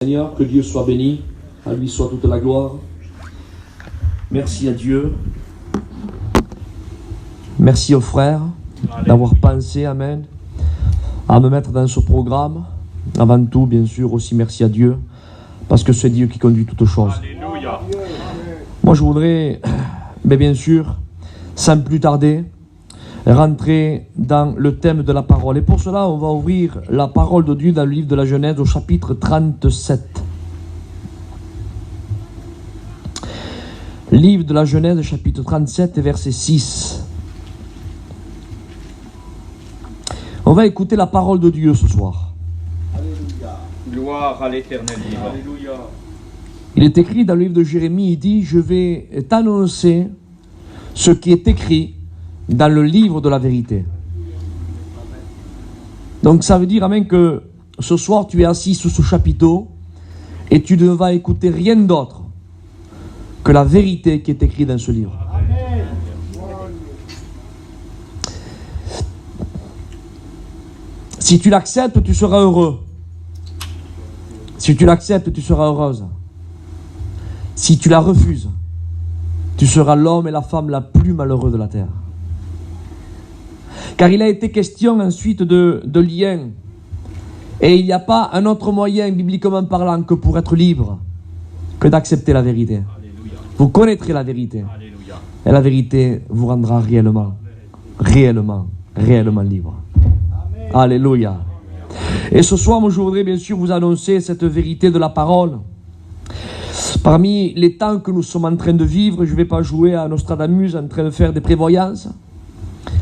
Seigneur, que Dieu soit béni, à lui soit toute la gloire. Merci à Dieu. Merci aux frères d'avoir pensé, Amen, à me mettre dans ce programme. Avant tout, bien sûr, aussi merci à Dieu, parce que c'est Dieu qui conduit toutes choses. Alléluia. Moi, je voudrais, mais bien sûr, sans plus tarder, rentrer dans le thème de la parole. Et pour cela, on va ouvrir la parole de Dieu dans le livre de la Genèse au chapitre 37. Livre de la Genèse, chapitre 37, verset 6. On va écouter la parole de Dieu ce soir. Alléluia. Gloire à l'Éternel vivant. Alléluia. Il est écrit dans le livre de Jérémie, il dit « Je vais t'annoncer ce qui est écrit dans le livre de la vérité. » Donc ça veut dire, amen, que ce soir tu es assis sous ce chapiteau et tu ne vas écouter rien d'autre que la vérité qui est écrite dans ce livre. Amen. Si tu l'acceptes, tu seras heureux. Si tu l'acceptes, tu seras heureuse. Si tu la refuses, tu seras l'homme et la femme la plus malheureux de la terre. Car il a été question ensuite de lien. Et il n'y a pas un autre moyen, bibliquement parlant, que pour être libre, que d'accepter la vérité. Alléluia. Vous connaîtrez la vérité. Alléluia. Et la vérité vous rendra réellement libre. Amen. Alléluia. Et ce soir, moi, je voudrais bien sûr vous annoncer cette vérité de la parole. Parmi les temps que nous sommes en train de vivre, je ne vais pas jouer à Nostradamus en train de faire des prévoyances.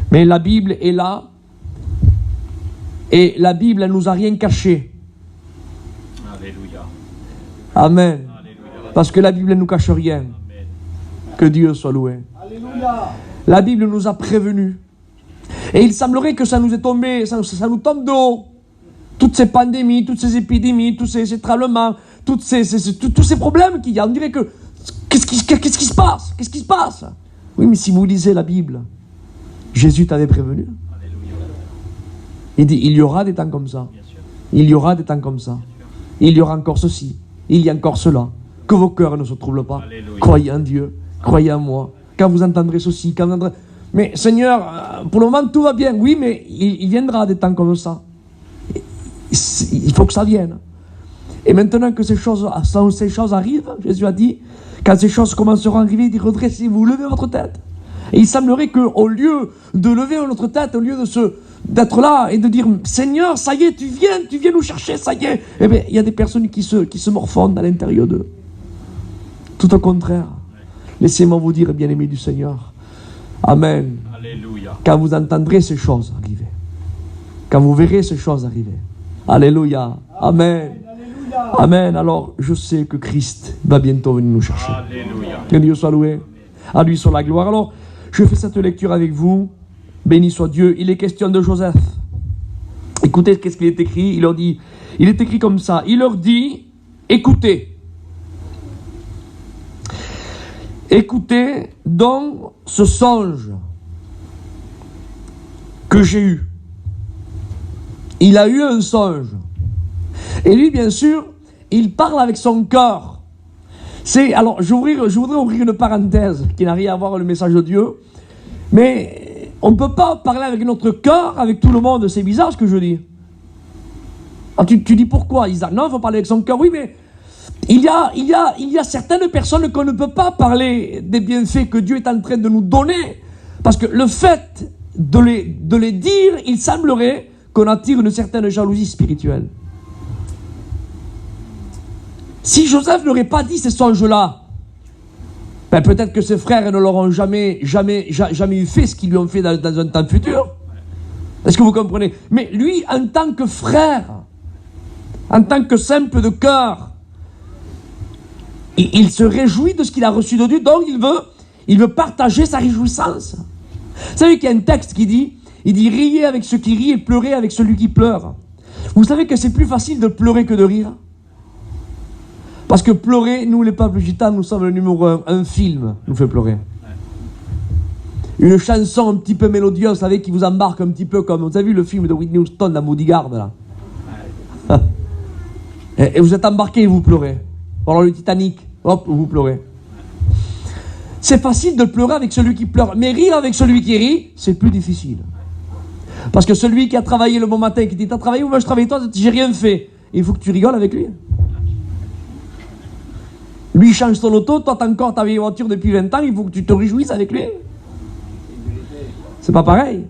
Mais la Bible est là. Et la Bible, elle ne nous a rien caché. Alléluia. Amen. Alléluia. Parce que la Bible, elle ne nous cache rien. Amen. Que Dieu soit loué. Alléluia. La Bible nous a prévenus. Et il semblerait que ça nous est tombé, ça nous tombe de haut. Toutes ces pandémies, toutes ces épidémies, tous ces tremblements, tous ces problèmes qu'il y a. On dirait que, qu'est-ce qui se passe? Qu'est-ce qui se passe? Oui, mais si vous lisez la Bible, Jésus t'avait prévenu. Alléluia. Il dit, il y aura des temps comme ça. Bien sûr. Il y aura des temps comme ça. Il y aura encore ceci. Il y a encore cela. Que vos cœurs ne se troublent pas. Alléluia. Croyez en Dieu. Croyez en moi. Quand vous entendrez ceci, quand vous entendrez... Mais Seigneur, pour le moment tout va bien. Oui, mais il viendra des temps comme ça. Il faut que ça vienne. Et maintenant que ces choses arrivent, Jésus a dit, quand ces choses commenceront à arriver, il dit, redressez-vous, levez votre tête. Et il semblerait qu'au lieu de lever notre tête, au lieu d'être là et de dire, Seigneur, ça y est, tu viens nous chercher, ça y est. Eh bien, il y a des personnes qui se morfondent à l'intérieur d'eux. Tout au contraire. Laissez-moi vous dire, bien-aimés du Seigneur, Amen. Alléluia. Quand vous entendrez ces choses arriver, quand vous verrez ces choses arriver, Alléluia, Amen. Alléluia. Amen. Alors, je sais que Christ va bientôt venir nous chercher. Alléluia. Que Dieu soit loué. À lui soit la gloire. Alors, je fais cette lecture avec vous. Béni soit Dieu. Il est question de Joseph. Écoutez qu'est-ce qu'il est écrit. Il est écrit comme ça. Il leur dit, écoutez. Écoutez donc ce songe que j'ai eu. Il a eu un songe. Et lui, bien sûr, il parle avec son cœur. Alors, je voudrais ouvrir une parenthèse qui n'a rien à voir avec le message de Dieu. Mais on ne peut pas parler avec notre cœur, avec tout le monde. C'est bizarre ce que je dis. Alors, tu dis pourquoi, Isaac? Non, il faut parler avec son cœur. Oui, mais il y a certaines personnes qu'on ne peut pas parler des bienfaits que Dieu est en train de nous donner. Parce que le fait de les dire, il semblerait qu'on attire une certaine jalousie spirituelle. Si Joseph n'aurait pas dit ces songes-là, ben peut-être que ses frères ne l'auront jamais eu fait ce qu'ils lui ont fait dans un temps futur. Est-ce que vous comprenez? Mais lui, en tant que frère, en tant que simple de cœur, il se réjouit de ce qu'il a reçu de Dieu, donc il veut partager sa réjouissance. Vous savez qu'il y a un texte qui dit, riez avec ceux qui rient et pleurez avec celui qui pleure. Vous savez que c'est plus facile de pleurer que de rire? Parce que pleurer, nous les peuples gitans, nous sommes le numéro 1. Un film nous fait pleurer. Une chanson un petit peu mélodieuse, vous savez, qui vous embarque un petit peu comme... Vous avez vu le film de Whitney Houston, La Bodyguard, là? Et vous êtes embarqué et vous pleurez. Alors le Titanic, hop, vous pleurez. C'est facile de pleurer avec celui qui pleure, mais rire avec celui qui rit, c'est plus difficile. Parce que celui qui a travaillé le bon matin, qui dit t'as travaillé ou moi je travaille, toi j'ai rien fait. Il faut que tu rigoles avec lui. Lui il change ton auto, toi t'as encore ta vieille voiture depuis 20 ans, il faut que tu te réjouisses avec lui. C'est pas pareil.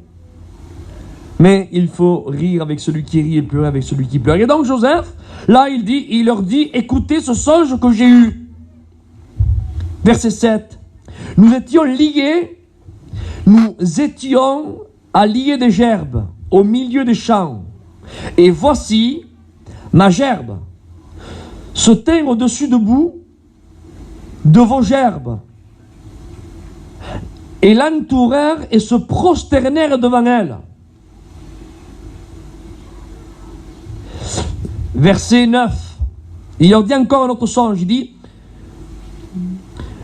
Mais il faut rire avec celui qui rit et pleurer avec celui qui pleure. Et donc Joseph, là il leur dit, écoutez ce songe que j'ai eu. Verset 7. Nous étions liés, nous étions à lier des gerbes au milieu des champs. Et voici ma gerbe se tint au-dessus debout de vos gerbes. Et l'entourèrent et se prosternèrent devant elle. Verset 9. Il leur dit encore un autre songe. Il dit,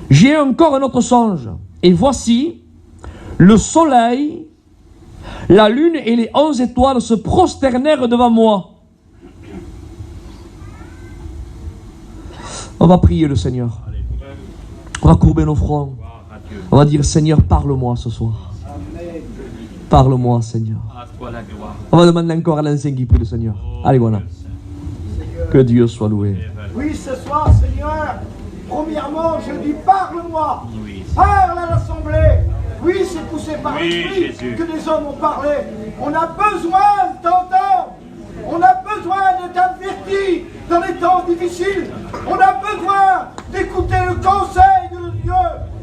j'ai encore un autre songe. Et voici, le soleil, la lune et les 11 étoiles se prosternèrent devant moi. On va prier le Seigneur. On va courber nos fronts. On va dire, Seigneur, parle-moi ce soir. Parle-moi, Seigneur. On va demander encore à l'ancien qui prie le Seigneur. Allez, voilà. Que Dieu soit loué. Oui, ce soir, Seigneur, premièrement, je dis, parle-moi. Parle à l'Assemblée. Oui, c'est poussé par l'Esprit que des hommes ont parlé. On a besoin de t'entendre. On a besoin d'être averti dans les temps difficiles. On a besoin d'écouter le conseil de Dieu.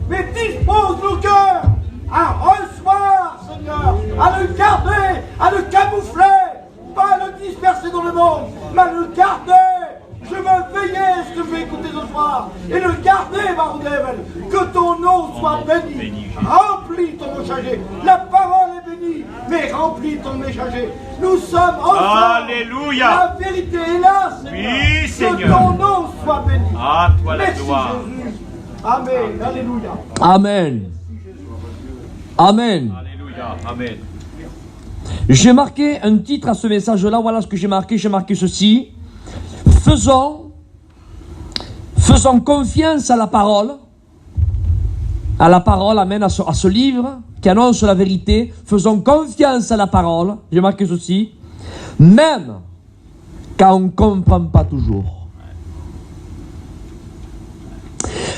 Mais dispose nos cœurs à recevoir, Seigneur, à le garder, à le camoufler, pas à le disperser dans le monde, mais à le garder. Je veux veiller à ce que je vais écouter ce soir et le garder, Baroudével. Que ton nom soit béni. Remplis ton messager. La parole est bénie, mais remplis ton messager. Nous sommes ensemble. Alléluia. La vérité est là, Seigneur. Oui, Seigneur. Que ton nom soit béni. À toi la Merci, gloire. Jésus. Amen. Alléluia. Amen. Amen. Alléluia. Amen. J'ai marqué un titre à ce message-là. Voilà ce que j'ai marqué. J'ai marqué ceci. Faisons confiance à la parole, amen, à ce livre qui annonce la vérité. Faisons confiance à la parole, j'ai marqué ceci, même quand on ne comprend pas toujours.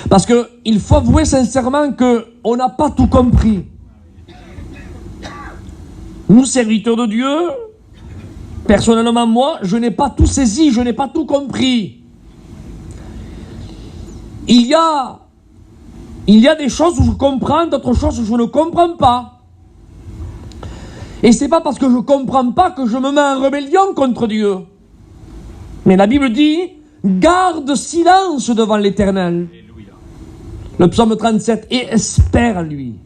Parce qu'il faut avouer sincèrement qu'on n'a pas tout compris. Nous, serviteurs de Dieu, personnellement, moi, je n'ai pas tout saisi, je n'ai pas tout compris. Il y a des choses où je comprends, d'autres choses où je ne comprends pas. Et c'est pas parce que je ne comprends pas que je me mets en rébellion contre Dieu. Mais la Bible dit, garde silence devant l'Éternel. Le psaume 37, et espère en lui.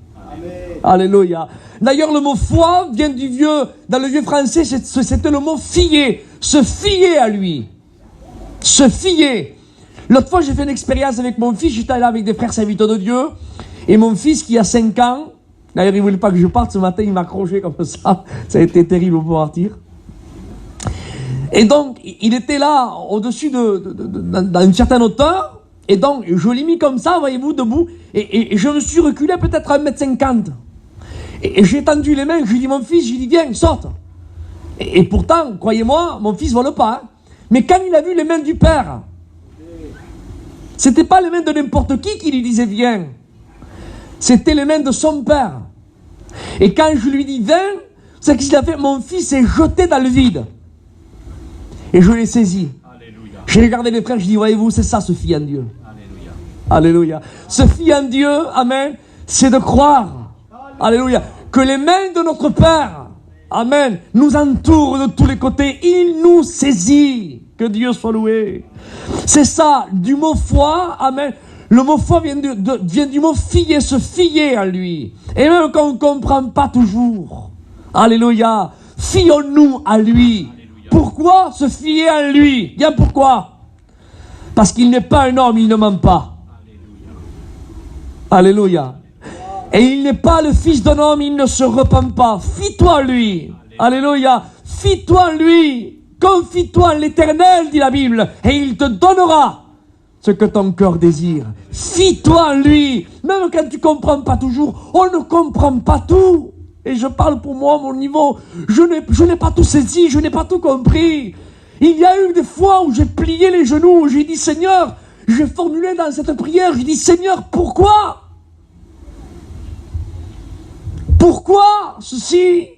Alléluia. D'ailleurs, le mot foi vient du vieux, dans le vieux français, c'était le mot fier. Se fier à lui. Se fier. L'autre fois, j'ai fait une expérience avec mon fils. J'étais là avec des frères serviteurs de Dieu. Et mon fils, qui a 5 ans, d'ailleurs, il ne voulait pas que je parte ce matin, il m'a accroché comme ça. Ça a été terrible pour partir. Et donc, il était là, au-dessus dans une certaine hauteur. Et donc, je l'ai mis comme ça, voyez-vous, debout. Et je me suis reculé peut-être à 1,50 m. Et j'ai tendu les mains, je lui ai dit, mon fils, j'ai dit, viens, saute. Et pourtant, croyez-moi, mon fils ne vole pas. Hein. Mais quand il a vu les mains du père, c'était pas les mains de n'importe qui lui disait, viens. C'était les mains de son père. Et quand je lui dis, viens, c'est qu'il a fait, mon fils s'est jeté dans le vide. Et je l'ai saisi. Alléluia. J'ai regardé les frères, je dis, voyez-vous, c'est ça, se fier en Dieu. Alléluia. Alléluia. Se fier en Dieu, amen, c'est de croire. Alléluia. Que les mains de notre Père, amen, nous entourent de tous les côtés. Il nous saisit. Que Dieu soit loué. C'est ça, du mot foi, amen. Le mot foi vient du mot fier, se fier à lui. Et même quand on ne comprend pas toujours, alléluia, fions-nous à lui. Alléluia. Pourquoi se fier à lui? Bien pourquoi? Parce qu'il n'est pas un homme, il ne ment pas. Alléluia. Alléluia. Et il n'est pas le fils d'un homme, il ne se repent pas. Fie-toi à lui. Alléluia. Fie-toi à lui. Confie-toi en l'Éternel, dit la Bible, et il te donnera ce que ton cœur désire. Fie-toi en lui. Même quand tu ne comprends pas toujours, on ne comprend pas tout. Et je parle pour moi, mon niveau. Je n'ai pas tout saisi, je n'ai pas tout compris. Il y a eu des fois où j'ai plié les genoux, où j'ai dit, Seigneur, j'ai formulé dans cette prière, j'ai dit, Seigneur, pourquoi? Pourquoi ceci?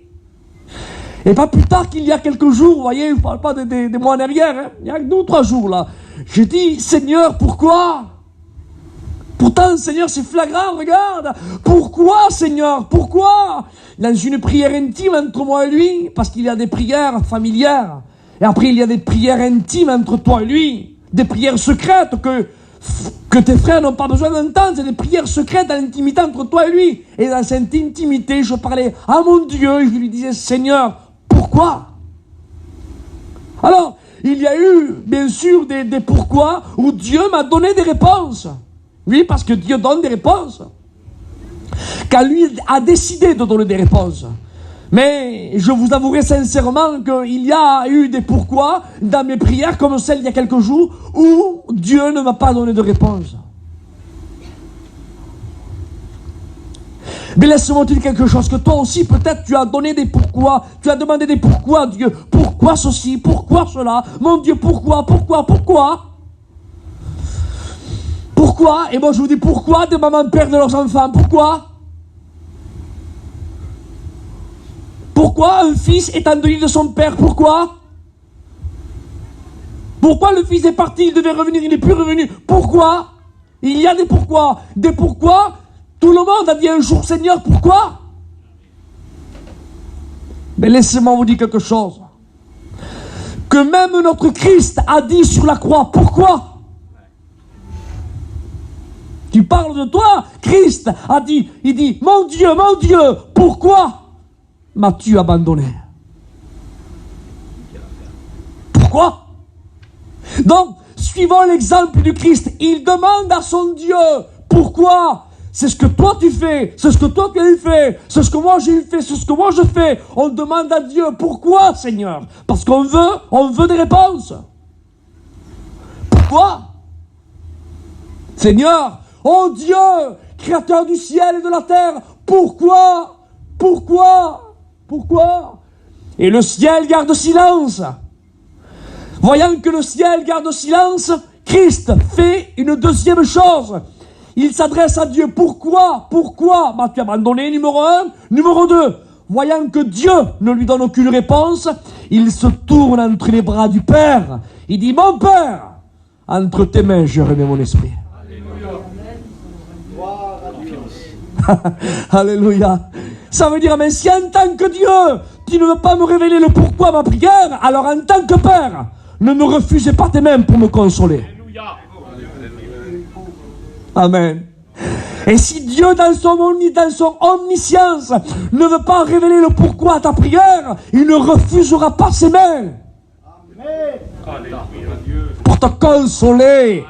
Et pas plus tard qu'il y a quelques jours, vous voyez, je ne parle pas des mois en arrière, hein, il y a 2 ou 3 jours là, j'ai dit, Seigneur, pourquoi? Pourtant, Seigneur, c'est flagrant, regarde. Pourquoi, Seigneur? Pourquoi? Dans une prière intime entre moi et lui, parce qu'il y a des prières familières, et après il y a des prières intimes entre toi et lui, des prières secrètes que tes frères n'ont pas besoin d'entendre, c'est des prières secrètes dans l'intimité entre toi et lui. Et dans cette intimité, je parlais à mon Dieu, et je lui disais, Seigneur, pourquoi? Alors, il y a eu, bien sûr, des pourquoi, où Dieu m'a donné des réponses. Oui, parce que Dieu donne des réponses. Quand lui a décidé de donner des réponses. Mais je vous avouerai sincèrement qu'il y a eu des pourquoi dans mes prières, comme celle il y a quelques jours, où Dieu ne m'a pas donné de réponse. Mais laisse-moi te dire quelque chose, que toi aussi peut-être tu as donné des pourquoi, tu as demandé des pourquoi à Dieu, pourquoi ceci, pourquoi cela, mon Dieu, pourquoi? Pourquoi? Et moi je vous dis pourquoi des mamans perdent leurs enfants, pourquoi? Pourquoi un fils est endeuillé de son père, pourquoi? Pourquoi le fils est parti, il devait revenir, il n'est plus revenu, pourquoi? Il y a des pourquoi, tout le monde a dit un jour, Seigneur, pourquoi? Mais laissez-moi vous dire quelque chose. Que même notre Christ a dit sur la croix, pourquoi? Tu parles de toi, Christ a dit, il dit, mon Dieu, pourquoi m'as-tu abandonné? Pourquoi? Donc, suivons l'exemple du Christ, il demande à son Dieu, pourquoi? C'est ce que toi tu fais, c'est ce que toi tu as fait, c'est ce que moi j'ai fait, c'est ce que moi je fais. On demande à Dieu, pourquoi, Seigneur? Parce qu'on veut des réponses. Pourquoi? Seigneur, oh Dieu, créateur du ciel et de la terre, pourquoi? Et le ciel garde silence. Voyant que le ciel garde silence, Christ fait une deuxième chose. Il s'adresse à Dieu. Pourquoi m'as-tu abandonné, numéro 1. Numéro 2, voyant que Dieu ne lui donne aucune réponse, il se tourne entre les bras du Père. Il dit, mon Père, entre tes mains, je remets mon esprit. Alléluia. Ça veut dire, mais si en tant que Dieu, tu ne veux pas me révéler le pourquoi ma prière, alors en tant que Père, ne me refusez pas tes mains pour me consoler. Amen. Et si Dieu, dans son omniscience, ne veut pas révéler le pourquoi à ta prière, il ne refusera pas ses mains. Amen. Pour te consoler.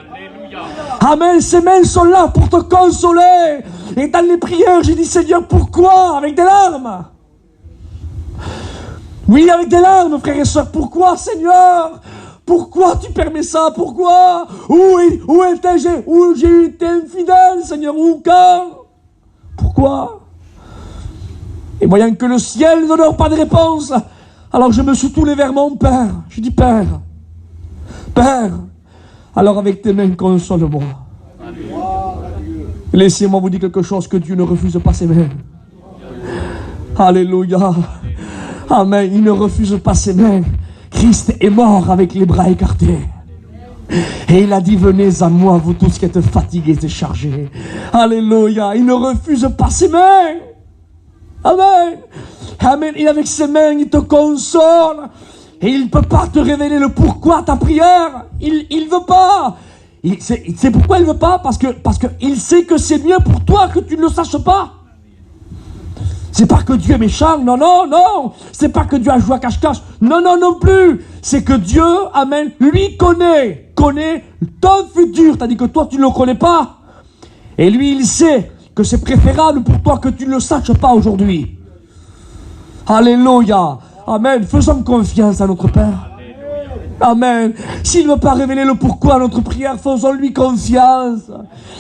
Amen. Ses mains sont là pour te consoler. Et dans les prières, j'ai dit, Seigneur, pourquoi? Avec des larmes. Oui, avec des larmes, frères et sœurs. Pourquoi, Seigneur? Pourquoi tu permets ça? Pourquoi? Où j'ai été infidèle, Seigneur? Où, quand? Pourquoi? Et voyant que le ciel ne donne pas de réponse, alors je me suis tourné vers mon Père. Je dis, Père, alors avec tes mains, console-moi. Laissez-moi vous dire quelque chose, que Dieu ne refuse pas ses mains. Alléluia. Amen. Il ne refuse pas ses mains. Christ est mort avec les bras écartés. Et il a dit, venez à moi, vous tous qui êtes fatigués et chargés. Alléluia. Il ne refuse pas ses mains. Amen. Amen. Et avec ses mains, il te console. Et il ne peut pas te révéler le pourquoi ta prière. Il ne veut pas. C'est pourquoi il ne veut pas, parce qu'il sait que c'est mieux pour toi que tu ne le saches pas. C'est pas que Dieu est méchant, non. C'est pas que Dieu a joué à cache-cache, non plus. C'est que Dieu, amen, lui connaît ton futur, tandis que toi tu ne le connais pas. Et lui il sait que c'est préférable pour toi que tu ne le saches pas aujourd'hui. Alléluia, amen. Faisons confiance à notre Père. Amen. S'il ne veut pas révéler le pourquoi à notre prière, faisons-lui confiance.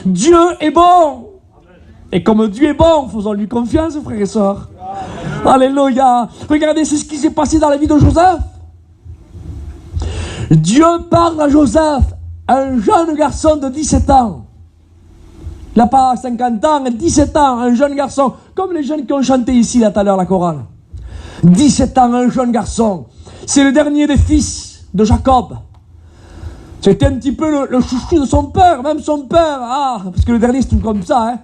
Dieu est bon. Et comme Dieu est bon, faisons-lui confiance, frères et sœurs. Alléluia. Regardez, c'est ce qui s'est passé dans la vie de Joseph. Dieu parle à Joseph, un jeune garçon de 17 ans. Il n'a pas 50 ans, 17 ans, un jeune garçon, comme les jeunes qui ont chanté ici, là, tout à l'heure, la chorale. 17 ans, un jeune garçon. C'est le dernier des fils de Jacob. C'était un petit peu le chouchou de son père, même son père. Ah, parce que le dernier, c'est tout comme ça, hein.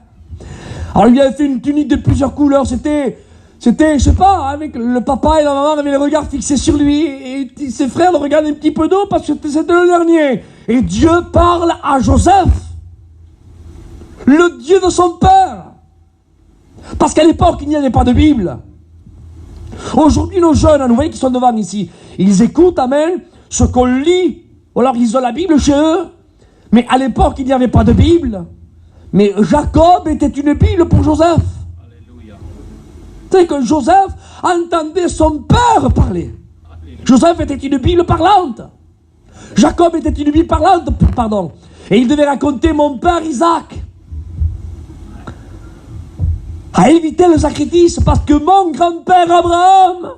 Alors, il lui avait fait une tunique de plusieurs couleurs. C'était, je sais pas, avec le papa et la maman avaient les regards fixés sur lui. Et ses frères le regardaient un petit peu d'eau parce que c'était le dernier. Et Dieu parle à Joseph, le Dieu de son père. Parce qu'à l'époque, il n'y avait pas de Bible. Aujourd'hui, nos jeunes, vous voyez qui sont devant ici, ils écoutent, amen, ce qu'on lit. Ou alors ils ont la Bible chez eux. Mais à l'époque, il n'y avait pas de Bible. Mais Jacob était une Bible pour Joseph. Alléluia. C'est que Joseph entendait son père parler. Alléluia. Joseph était une Bible parlante. Jacob était une Bible parlante, pardon. Et il devait raconter mon père Isaac a évité le sacrifice parce que mon grand-père Abraham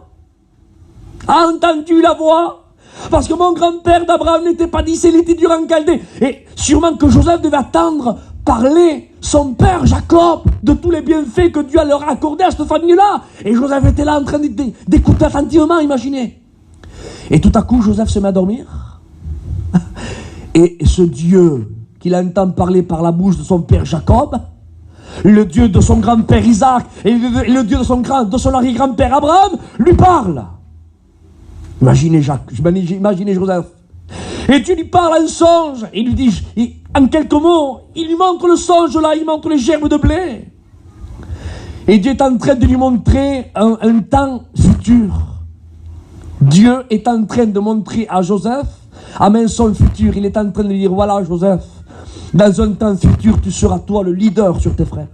a entendu la voix. Parce que mon grand-père d'Abraham n'était pas d'ici, il était dur en Chaldée. Et sûrement que Joseph devait attendre parler son père Jacob de tous les bienfaits que Dieu leur a accordés à cette famille-là. Et Joseph était là en train d'écouter attentivement, imaginez. Et tout à coup, Joseph se met à dormir. Et ce Dieu qu'il entend parler par la bouche de son père Jacob, le Dieu de son grand-père Isaac et le Dieu de son arrière-grand-père Abraham, lui parle. Imaginez Joseph. Et Dieu lui parle en songe. Il lui dit, en quelques mots, il lui montre le songe là, il montre les gerbes de blé. Et Dieu est en train de lui montrer un temps futur. Dieu est en train de montrer à Joseph, amen, son futur. Il est en train de lui dire, voilà Joseph, dans un temps futur, tu seras toi le leader sur tes frères.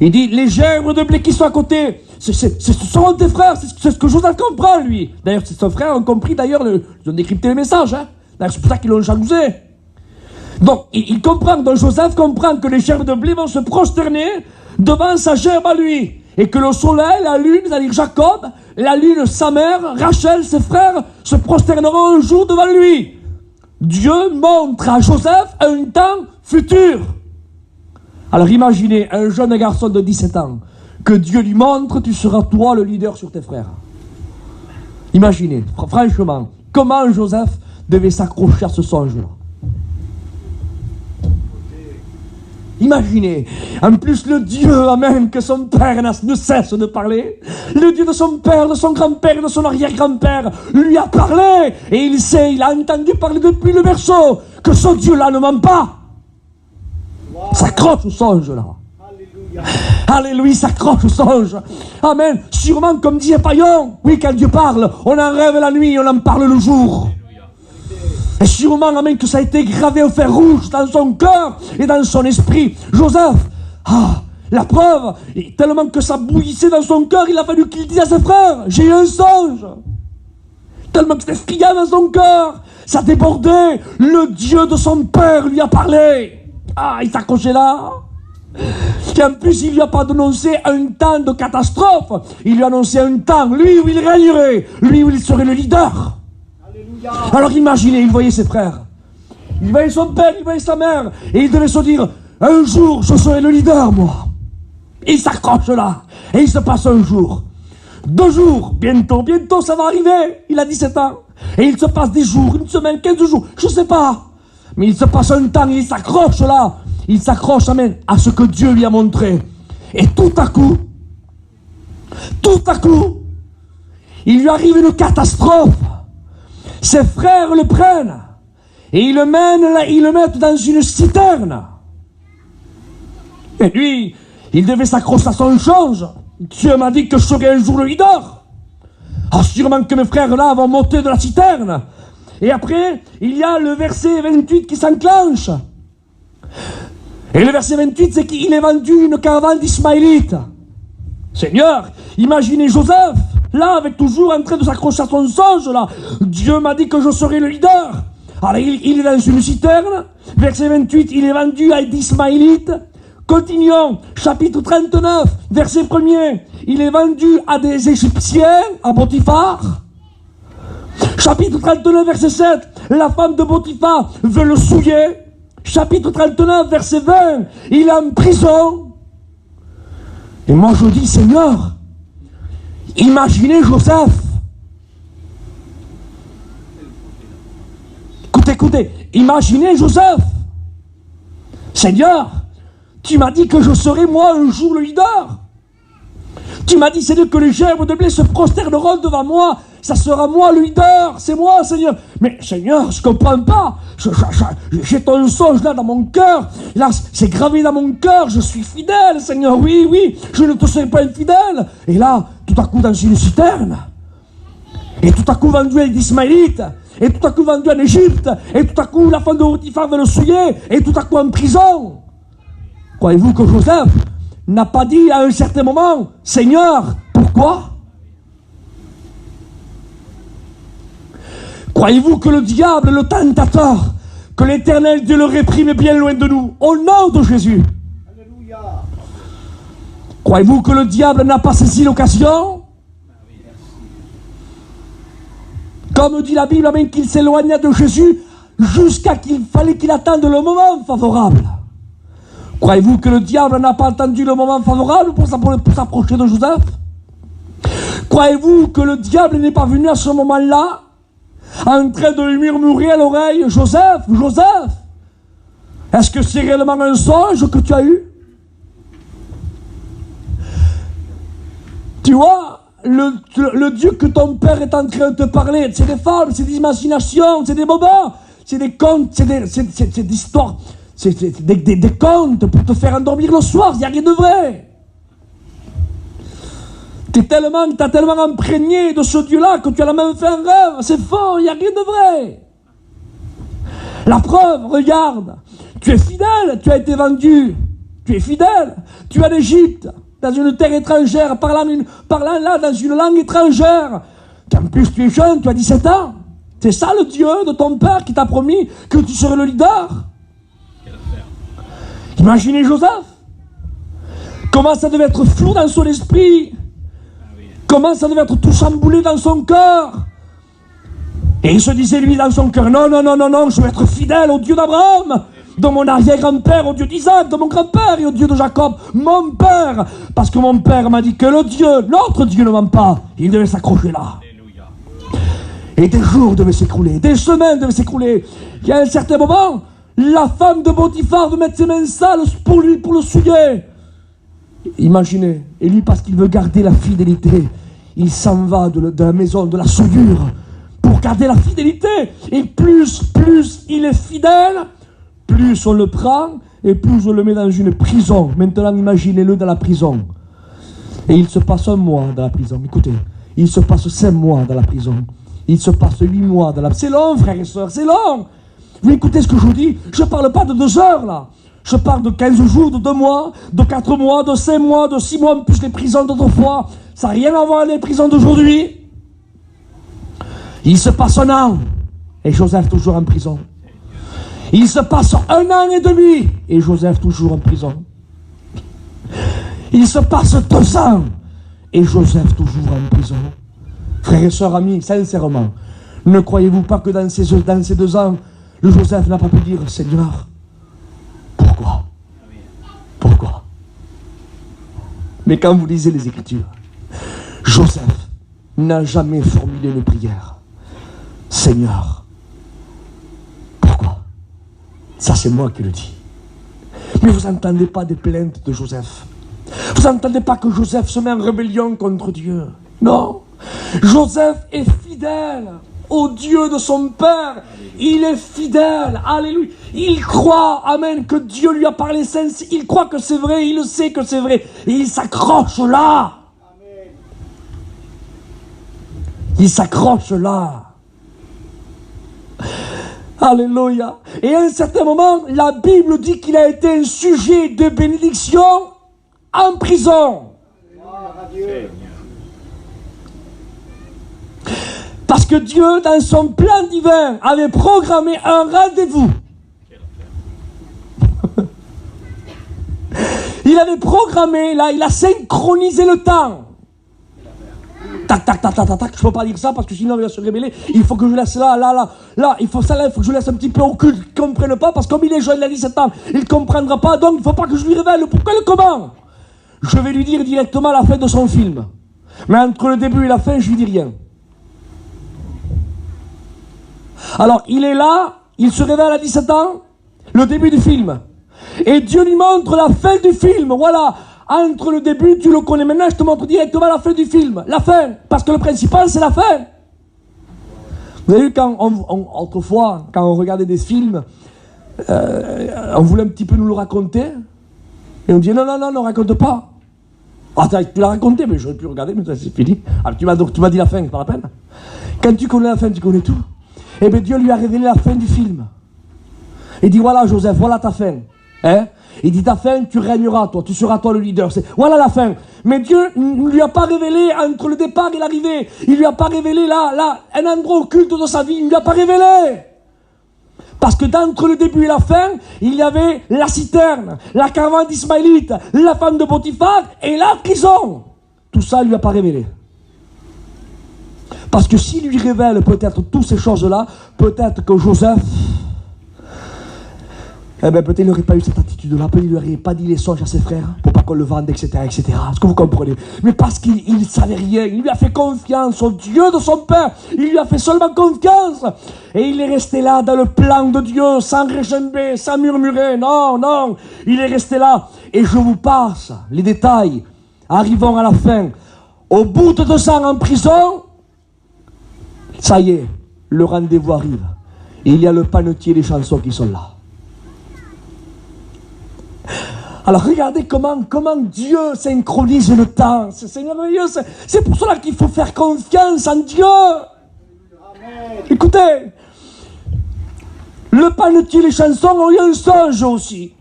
Il dit, les gerbes de blé qui sont à côté, ce sont tes frères, c'est ce que Joseph comprend, lui. D'ailleurs, ses frères ont compris, d'ailleurs, ils ont décrypté le message. Hein. D'ailleurs, c'est pour ça qu'ils l'ont jalousé. Donc, il comprend, donc Joseph comprend que les gerbes de blé vont se prosterner devant sa gerbe à lui. Et que le soleil, la lune, c'est-à-dire Jacob, la lune, sa mère, Rachel, ses frères, se prosterneront un jour devant lui. Dieu montre à Joseph un temps futur. Alors imaginez un jeune garçon de 17 ans, que Dieu lui montre, tu seras toi le leader sur tes frères. Imaginez, franchement, comment Joseph devait s'accrocher à ce songe-là. Imaginez, en plus le Dieu, amen, que son père ne cesse de parler, le Dieu de son père, de son grand-père, de son arrière-grand-père, lui a parlé, et il sait, il a entendu parler depuis le berceau, que ce Dieu-là ne ment pas. S'accroche au songe là. Alléluia, s'accroche au songe. Amen. Sûrement comme disait Paillon, oui, quand Dieu parle, on en rêve la nuit, on en parle le jour. Et sûrement, amen, que ça a été gravé au fer rouge dans son cœur et dans son esprit. Joseph, la preuve, tellement que ça bouillissait dans son cœur, il a fallu qu'il dise à ses frères, j'ai eu un songe. Tellement que c'était friand dans son cœur, ça débordait. Le Dieu de son père lui a parlé. Il s'accrochait là. Et en plus, il lui a pas annoncé un temps de catastrophe. Il lui a annoncé un temps, lui, où il régnerait, lui, où il serait le leader. Alléluia. Alors imaginez, il voyait ses frères. Il voyait son père, il voyait sa mère. Et il devait se dire, un jour, je serai le leader, moi. Il s'accroche là. Et il se passe un jour. 2 jours, bientôt ça va arriver. Il a 17 ans. Et il se passe des jours, une semaine, 15 jours, je sais pas. Mais il se passe un temps, il s'accroche là. Il s'accroche, amen, à ce que Dieu lui a montré. Et tout à coup, il lui arrive une catastrophe. Ses frères le prennent. Et ils le mettent dans une citerne. Et lui, il devait s'accrocher à son change. Dieu m'a dit que je serais un jour le leader. Sûrement que mes frères là vont monter de la citerne. Et après, il y a le verset 28 qui s'enclenche. Et le verset 28, c'est qu'il est vendu une caravane d'Ismaélites. Seigneur, imaginez Joseph, là, avec toujours en train de s'accrocher à son songe, là. Dieu m'a dit que je serai le leader. Alors, il est dans une citerne. Verset 28, il est vendu à des Ismaélites. Continuons, chapitre 39, verset 1er. Il est vendu à des Égyptiens, à Potiphar. Chapitre 39, verset 7. La femme de Potiphar veut le souiller. Chapitre 39, verset 20. Il est en prison. Et moi je dis, Seigneur, imaginez Joseph. Écoutez, imaginez Joseph. Seigneur, tu m'as dit que je serai moi un jour le leader. Tu m'as dit, Seigneur, que les gerbes de blé se prosterneront devant moi. Ça sera moi le leader, c'est moi, Seigneur. Mais Seigneur, je comprends pas. J'ai ton songe là dans mon cœur. Là, c'est gravé dans mon cœur. Je suis fidèle, Seigneur. Oui, je ne te serai pas infidèle. Et là, tout à coup, dans une citerne. Et tout à coup, vendu à l'Ismaélite. Et tout à coup, vendu en Égypte. Et tout à coup, la femme de Potiphar veut le souiller. Et tout à coup, en prison. Croyez-vous que Joseph n'a pas dit à un certain moment, Seigneur, pourquoi? Croyez-vous que le diable, le tentateur, que l'Éternel Dieu le réprime bien loin de nous, au nom de Jésus? Alléluia. Croyez-vous que le diable n'a pas saisi l'occasion? Comme dit la Bible, même qu'il s'éloigna de Jésus jusqu'à qu'il fallait qu'il attende le moment favorable. Croyez-vous que le diable n'a pas attendu le moment favorable pour s'approcher de Joseph? Croyez-vous que le diable n'est pas venu à ce moment-là en train de lui murmurer à l'oreille, Joseph, Joseph, est-ce que c'est réellement un songe que tu as eu? Tu vois, le Dieu que ton père est en train de te parler, c'est des fables, c'est des imaginations, c'est des moments, c'est des contes, c'est des histoires, c'est des contes pour te faire endormir le soir, il n'y a rien de vrai. T'as tellement imprégné de ce Dieu-là que tu as la même fait un rêve. C'est faux, il n'y a rien de vrai. La preuve, regarde, tu es fidèle, tu as été vendu. Tu es fidèle, tu es en Égypte, dans une terre étrangère, parlant là dans une langue étrangère. En plus, tu es jeune, tu as 17 ans. C'est ça le Dieu de ton père qui t'a promis que tu serais le leader. Imaginez Joseph. Comment ça devait être flou dans son esprit. Comment ça devait être tout chamboulé dans son cœur. Et il se disait lui dans son cœur, non, je veux être fidèle au Dieu d'Abraham, de mon arrière-grand-père, au Dieu d'Isaac, de mon grand-père et au Dieu de Jacob, mon père. Parce que mon père m'a dit que notre Dieu ne ment pas. Il devait s'accrocher là. Alléluia. Et des jours devaient s'écrouler, des semaines devaient s'écrouler. Il y a un certain moment, la femme de Potiphar veut mettre ses mains sales pour le souiller. Imaginez, et lui parce qu'il veut garder la fidélité, il s'en va de la maison de la souillure pour garder la fidélité. Et plus il est fidèle, plus on le prend et plus on le met dans une prison. Maintenant imaginez-le dans la prison. Et il se passe 1 mois dans la prison. Écoutez, il se passe 5 mois dans la prison. Il se passe 8 mois dans la prison. C'est long, frères et sœurs, c'est long. Vous écoutez ce que je vous dis? Je ne parle pas de 2 heures là. Je parle de 15 jours, de 2 mois, de 4 mois, de 5 mois, de 6 mois, en plus les prisons d'autrefois. Ça n'a rien à voir avec les prisons d'aujourd'hui. Il se passe 1 an, et Joseph toujours en prison. Il se passe 1 an et demi, et Joseph toujours en prison. Il se passe 2 ans, et Joseph toujours en prison. Frères et sœurs, amis, sincèrement, ne croyez-vous pas que dans ces 2 ans, le Joseph n'a pas pu dire, Seigneur, pourquoi? Mais quand vous lisez les Écritures, Joseph n'a jamais formulé une prière. Seigneur, pourquoi? Ça c'est moi qui le dis. Mais vous n'entendez pas des plaintes de Joseph. Vous n'entendez pas que Joseph se met en rébellion contre Dieu. Non. Joseph est fidèle au Dieu de son père. Il est fidèle. Alléluia. Il croit, amen, que Dieu lui a parlé. Il croit que c'est vrai. Il le sait que c'est vrai. Et il s'accroche là. Amen. Il s'accroche là. Alléluia. Et à un certain moment, la Bible dit qu'il a été un sujet de bénédiction en prison. que Dieu, dans son plan divin, avait programmé un rendez-vous. Il avait programmé, là, il a synchronisé le temps. Tac, tac, tac, tac, tac, tac. Je ne peux pas dire ça parce que sinon il va se révéler. Il faut que je laisse là. Il faut que je laisse un petit peu occulte, qu'il ne comprenne pas parce que comme il est jeune, il a 17 ans, il ne comprendra pas. Donc il ne faut pas que je lui révèle le pourquoi et le comment. Je vais lui dire directement la fin de son film. Mais entre le début et la fin, je lui dis rien. Alors il est là, il se révèle à 17 ans, le début du film. Et Dieu lui montre la fin du film. Voilà. Entre le début, tu le connais. Maintenant, je te montre directement la fin du film. La fin. Parce que le principal, c'est la fin. Vous avez vu, autrefois, quand on regardait des films, on voulait un petit peu nous le raconter. Et on disait, non, ne raconte pas. Attends, tu l'as raconté, mais j'aurais pu regarder, mais ça, c'est fini. Alors, tu m'as dit la fin, c'est pas la peine. Quand tu connais la fin, tu connais tout. Et bien, Dieu lui a révélé la fin du film. Il dit, voilà, Joseph, voilà ta fin. Hein? Il dit ta fin, tu régneras toi, tu seras toi le leader. Voilà la fin. Mais Dieu ne lui a pas révélé entre le départ et l'arrivée. Il lui a pas révélé là, un endroit occulte de sa vie. Il ne lui a pas révélé. Parce que d'entre le début et la fin, il y avait la citerne, la caravane d'Ismaélites, la femme de Potiphar et la prison. Tout ça, il ne lui a pas révélé. Parce que s'il lui révèle peut-être toutes ces choses-là, peut-être que Joseph... peut-être il n'aurait pas eu cette attitude-là, peut-être il n'aurait pas dit les songes à ses frères, pour pas qu'on le vende, etc., etc. Est-ce que vous comprenez? Mais parce qu'il ne savait rien, il lui a fait confiance au Dieu de son père, il lui a fait seulement confiance. Et il est resté là dans le plan de Dieu, sans régimber, sans murmurer, non, il est resté là. Et je vous passe les détails, arrivons à la fin. Au bout de 2 ans en prison, ça y est, le rendez-vous arrive. Et il y a le panetier et les chansons qui sont là. Alors regardez comment Dieu synchronise le temps. C'est merveilleux. C'est pour cela qu'il faut faire confiance en Dieu. Amen. Écoutez, le panetier et les chansons ont eu un songe aussi.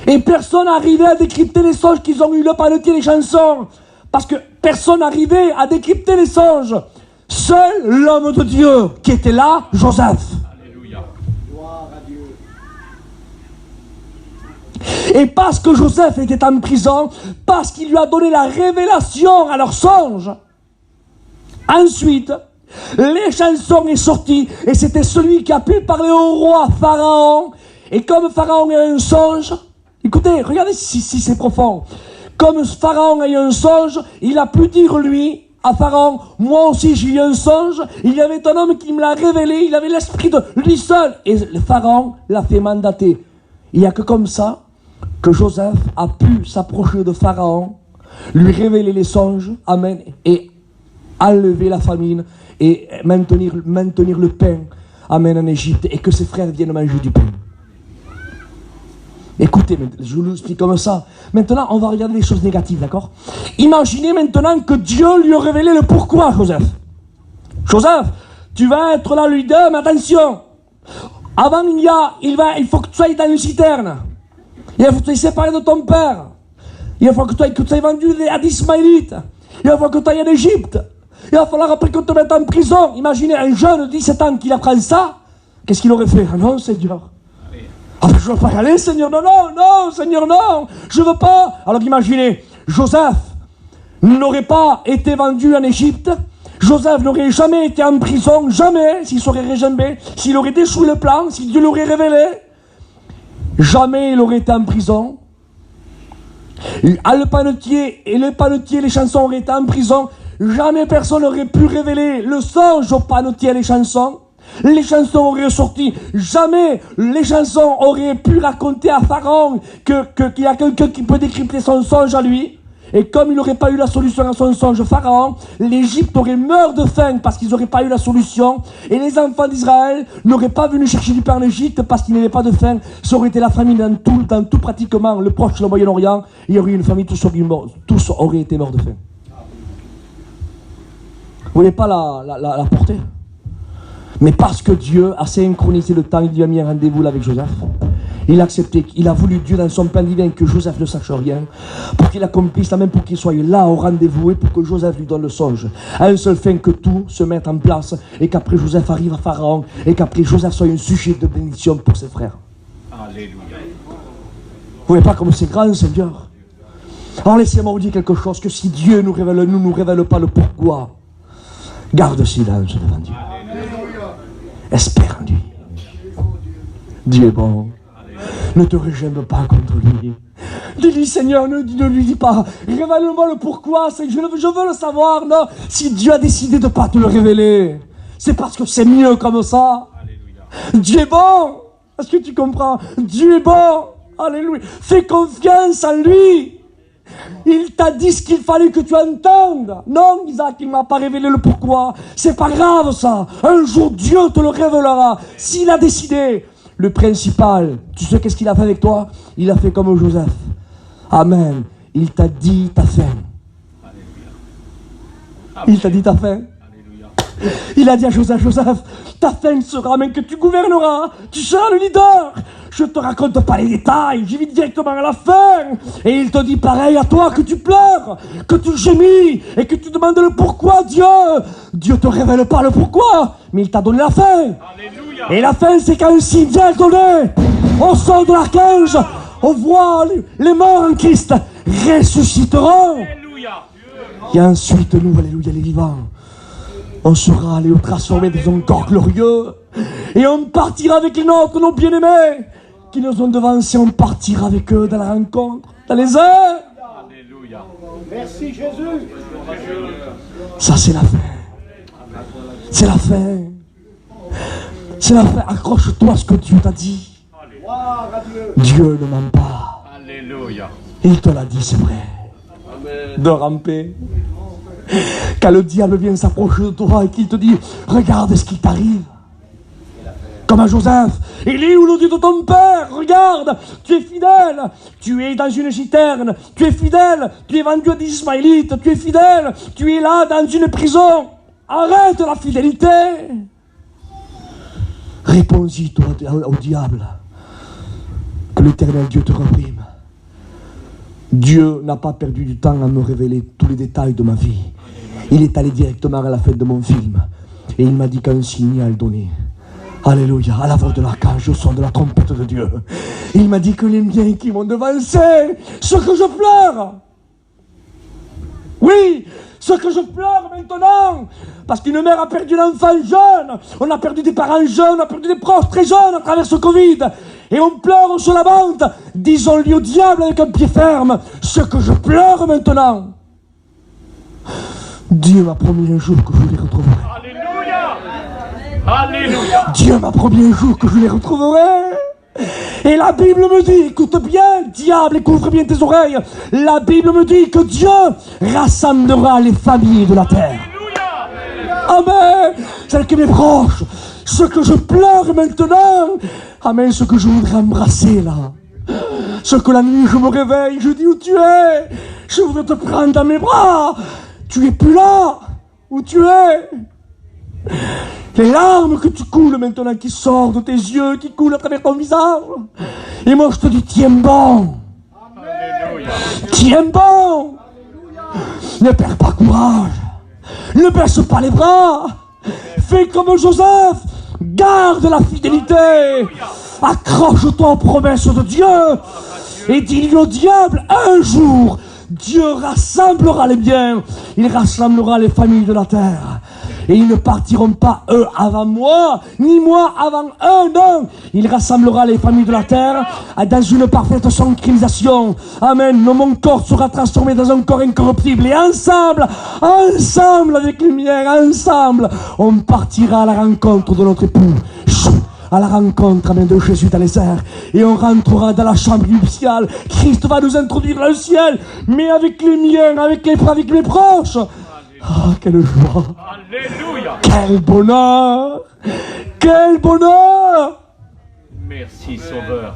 Et personne n'arrivait à décrypter les songes qu'ils ont eu, le panetier et les chansons. Parce que personne n'arrivait à décrypter les songes. Seul l'homme de Dieu qui était là, Joseph. Et parce que Joseph était en prison, parce qu'il lui a donné la révélation à leurs songes, ensuite, les chansons sont sorties, et c'était celui qui a pu parler au roi Pharaon. Et comme Pharaon a un songe, écoutez, regardez si c'est profond. Comme Pharaon a eu un songe, il a pu dire lui à Pharaon, moi aussi j'ai eu un songe, il y avait un homme qui me l'a révélé, il avait l'esprit de lui seul. Et le Pharaon l'a fait mandater. Il n'y a que comme ça que Joseph a pu s'approcher de Pharaon, lui révéler les songes, amen, et enlever la famine et maintenir le pain, amen, en Égypte, et que ses frères viennent manger du pain. Écoutez, je vous l'explique comme ça. Maintenant, on va regarder les choses négatives, d'accord? Imaginez maintenant que Dieu lui a révélé le pourquoi à Joseph. Joseph, tu vas être là, le leader, mais attention. Avant, il faut que tu ailles dans une citerne. Il faut que tu ailles séparé de ton père. Il faut que tu ailles vendu à des Ismaélites. Il faut que tu ailles en Égypte. Il va falloir après qu'on te mette en prison. Imaginez un jeune de 17 ans qui apprend ça. Qu'est-ce qu'il aurait fait? Ah non, Seigneur. Ah ben je ne veux pas y aller, Seigneur. Non, Seigneur, non. Je ne veux pas. Alors imaginez, Joseph n'aurait pas été vendu en Égypte. Joseph n'aurait jamais été en prison, jamais, s'il serait régimbé, s'il aurait déchoué le plan, si Dieu l'aurait révélé. Jamais il aurait été en prison. Le panetier, les chansons auraient été en prison. Jamais personne n'aurait pu révéler le songe au panetier et les chansons. Les chansons auraient sorti. Jamais les chansons auraient pu raconter à Pharaon qu'il y a quelqu'un qui peut décrypter son songe à lui. Et comme il n'aurait pas eu la solution à son songe Pharaon, l'Égypte aurait meurt de faim parce qu'ils n'auraient pas eu la solution. Et les enfants d'Israël n'auraient pas venu chercher du pain en Égypte parce qu'ils n'avaient pas de faim. Ça aurait été la famine dans tout pratiquement le Proche, le Moyen-Orient. Il y aurait eu une famille, tous auraient été morts de faim. Vous voyez pas la portée? Mais parce que Dieu a synchronisé le temps, il lui a mis un rendez-vous là avec Joseph. Il a accepté, il a voulu Dieu dans son plan divin que Joseph ne sache rien, pour qu'il accomplisse la même, pour qu'il soit là au rendez-vous et pour que Joseph lui donne le songe. À un seul fin que tout se mette en place et qu'après Joseph arrive à Pharaon et qu'après Joseph soit un sujet de bénédiction pour ses frères. Alléluia. Vous voyez pas comme c'est grand, Seigneur? Alors laissez-moi vous dire quelque chose, que si Dieu nous révèle pas le pourquoi, garde silence devant Dieu. Espère en lui. Dieu est bon. Ne te régime pas contre lui. Dis-lui, Seigneur, ne lui dis pas, révèle-moi le pourquoi, je veux le savoir. Non, si Dieu a décidé de ne pas te le révéler, c'est parce que c'est mieux comme ça. Alléluia. Dieu est bon. Est-ce que tu comprends? Dieu est bon. Alléluia. Fais confiance en lui. Il t'a dit ce qu'il fallait que tu entendes. Non, Isaac, il ne m'a pas révélé le pourquoi. C'est pas grave ça. Un jour, Dieu te le révélera. S'il a décidé. Le principal, tu sais qu'est-ce qu'il a fait avec toi? Il a fait comme Joseph. Amen. Il t'a dit ta fin. Il t'a dit ta fin. Il a dit à Joseph, ta fin sera, mais que tu gouverneras, tu seras le leader. Je te raconte pas les détails, j'y vais directement à la fin. Et il te dit pareil à toi, que tu pleures, que tu gémis, et que tu demandes le pourquoi, Dieu. Dieu te révèle pas le pourquoi, mais il t'a donné la fin. Alléluia. Et la fin, c'est quand un signe vient donner, au son de l'archange, on voit les morts en Christ ressusciteront. Alléluia. Et ensuite, nous, alléluia, les vivants, on sera allés transformés dans un corps glorieux. Et on partira avec les nôtres, nos bien-aimés, qui nous ont devancés. On partira avec eux dans la rencontre, dans les heures. Alléluia. Merci Jésus. Ça, c'est la fin. C'est la fin. C'est la fin. Accroche-toi à ce que Dieu t'a dit. Dieu ne ment pas. Alléluia. Il te l'a dit, c'est vrai. Amen. De ramper. Quand le diable vient s'approcher de toi et qu'il te dit, regarde ce qui t'arrive. Comme à Joseph, il est où le Dieu de ton père? Regarde, tu es fidèle, tu es dans une citerne, tu es fidèle, tu es vendu à des Ismaélites, tu es fidèle, tu es là dans une prison. Arrête la fidélité. Réponds-y toi au diable, que l'Éternel Dieu te reprime. Dieu n'a pas perdu du temps à me révéler tous les détails de ma vie. Il est allé directement à la fin de mon film et il m'a dit qu'un signal donné. Alléluia, à la voix de l'archange, au son de la trompette de Dieu. Il m'a dit que les miens qui m'ont devancé, ce que je pleure. Oui, ce que je pleure maintenant. Parce qu'une mère a perdu l'enfant jeune. On a perdu des parents jeunes, on a perdu des proches très jeunes à travers ce Covid. Et on pleure, on se lamente. Disons-lui au diable avec un pied ferme, ce que je pleure maintenant. Dieu m'a promis un jour que je les retrouverai. Alléluia. Alléluia. Dieu m'a promis un jour que je les retrouverai. Et la Bible me dit, écoute bien, diable, et couvre bien tes oreilles. La Bible me dit que Dieu rassemblera les familles de la terre. Amen. Celles que mes proches, ce que je pleure maintenant. Amen, ce que je voudrais embrasser là. Ce que la nuit je me réveille, je dis où tu es. Je voudrais te prendre dans mes bras. Tu es plus là. Où tu es. Les larmes que tu coules maintenant, qui sortent de tes yeux, qui coulent à travers ton visage. Et moi je te dis, tiens bon. Alléluia. Tiens bon. Ne perds pas courage. Ne baisse pas les bras. Fais comme Joseph. Garde la fidélité. Accroche-toi aux promesses de Dieu. Et dis-lui au diable, un jour, Dieu rassemblera les biens. Il rassemblera les familles de la terre. Et ils ne partiront pas, eux, avant moi, ni moi avant eux, non. Il rassemblera les familles de la terre dans une parfaite synchronisation. Amen. Mon corps sera transformé dans un corps incorruptible. Et ensemble, avec les miens, ensemble, on partira à la rencontre de notre époux. À la rencontre, amen, de Jésus dans les airs. Et on rentrera dans la chambre nuptiale. Christ va nous introduire dans le ciel. Mais avec les miens, avec mes proches. Ah, quelle joie! Alléluia! Quel bonheur! Quel bonheur! Merci, Sauveur.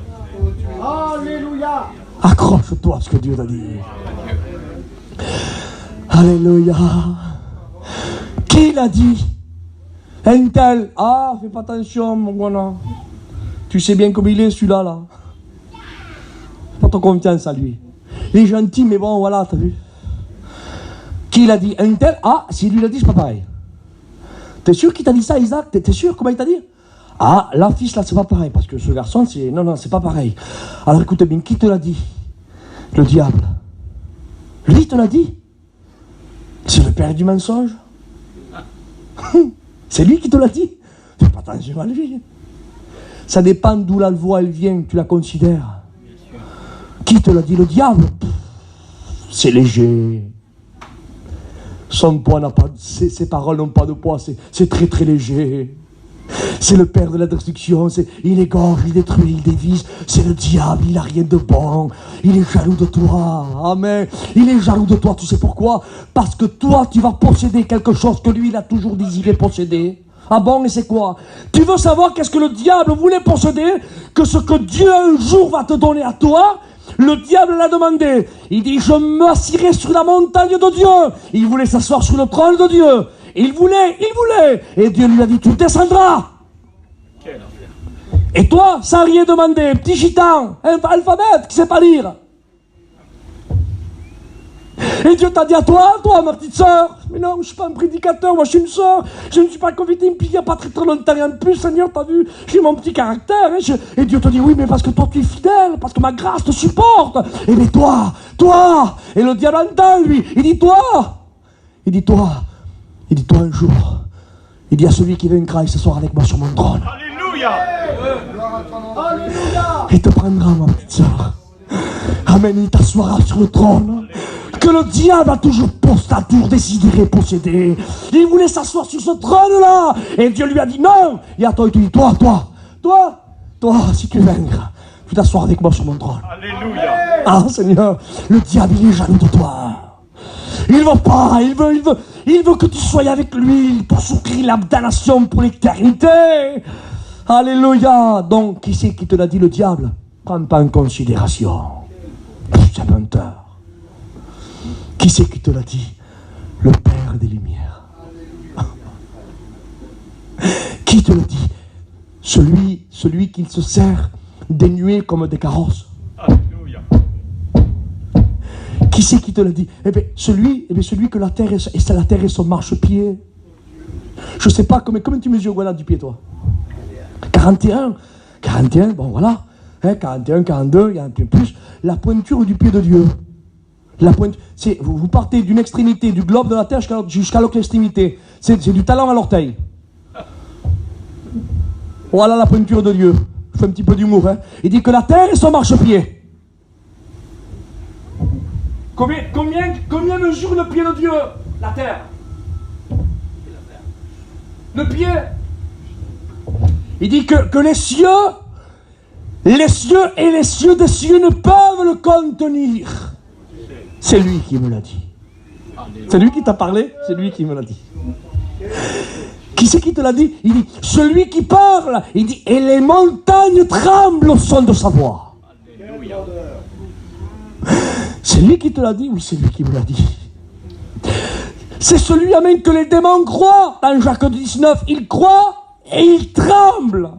Alléluia! Accroche-toi à ce que Dieu t'a dit. Alléluia! Qui l'a dit? Un tel. Ah, fais pas attention, mon gars. Tu sais bien comme il est, celui-là, là. porte confiance à lui. Il est gentil, mais bon, voilà, t'as vu. Qui l'a dit? Un tel? Ah, s'il lui l'a dit, c'est pas pareil. T'es sûr qu'il t'a dit ça, Isaac? T'es sûr? Comment il t'a dit? Ah, la fils, là, c'est pas pareil, parce que ce garçon, c'est... Non, c'est pas pareil. Alors, écoute bien, qui te l'a dit? Le diable. Lui, te l'a dit? C'est le père du mensonge. C'est lui qui te l'a dit. Fais pas attention à lui. Ça dépend d'où la voix elle vient, tu la considères. Qui te l'a dit? Le diable. C'est léger. Son poids n'a pas, ses paroles n'ont pas de poids, c'est très très léger. C'est le père de la destruction, il égorge, il détruit, il dévise. C'est le diable, il n'a rien de bon. Il est jaloux de toi. Amen. Il est jaloux de toi, tu sais pourquoi? Parce que toi, tu vas posséder quelque chose que lui, il a toujours désiré posséder. Ah bon, et c'est quoi? Tu veux savoir qu'est-ce que le diable voulait posséder? Que ce que Dieu un jour va te donner à toi, le diable l'a demandé. Il dit, je m'assirai sur la montagne de Dieu. Il voulait s'asseoir sur le trône de Dieu. Il voulait. Et Dieu lui a dit, tu descendras. Et toi, sans rien demander, petit gitan, alphabète, qui sait pas lire. Et Dieu t'a dit à toi, ma petite sœur. Mais non, je suis pas un prédicateur, moi je suis une sœur. Je ne suis pas converti, il n'y a pas très très longtemps. En plus, Seigneur, t'as vu, j'ai mon petit caractère. Et Dieu te dit, oui, mais parce que toi tu es fidèle, parce que ma grâce te supporte. Et mais toi. Et le diable entend, lui. Il dit, toi un jour. Il dit à celui qui vaincra, il s'assoira avec moi sur mon trône. Alléluia. Alléluia. Il te prendra, ma petite sœur. Amen, il t'assoira sur le trône. Que le diable a toujours désiré posséder. Il voulait s'asseoir sur ce trône-là. Et Dieu lui a dit non. Et attends, il te dit, toi, si tu vaincras, tu t'asseoir avec moi sur mon trône. Alléluia. Ah, Seigneur, le diable, il est jaloux de toi. Il veut pas, il veut que tu sois avec lui pour souffrir la damnation pour l'éternité. Alléluia. Donc, qui c'est qui te l'a dit? Le diable? Prends pas en considération. C'est menteur. Qui c'est qui te l'a dit? Le Père des Lumières. Qui te l'a dit? Celui qui se sert des nuées comme des carrosses. Alléluia. Qui c'est qui te l'a dit? Celui que la terre est son marchepied. Je sais pas, comment tu mesures voilà, du pied, toi? 41, bon voilà. 41, 42, il y a un peu plus. La pointure du pied de Dieu. Vous partez d'une extrémité du globe de la terre jusqu'à l'autre extrémité. C'est du talon à l'orteil. Voilà la pointure de Dieu. Je fais un petit peu d'humour. Il dit que la terre est son marchepied. Combien mesure le pied de Dieu? La terre. Le pied. Il dit que les cieux et les cieux des cieux ne peuvent le contenir. C'est lui qui me l'a dit. C'est lui qui t'a parlé, c'est lui qui me l'a dit. Qui c'est qui te l'a dit? Il dit, celui qui parle, il dit, et les montagnes tremblent au son de sa voix. Alléluia. C'est lui qui te l'a dit? Oui, c'est lui qui me l'a dit. C'est celui, amen, que les démons croient. Dans Jacques 19, ils croient et ils tremblent.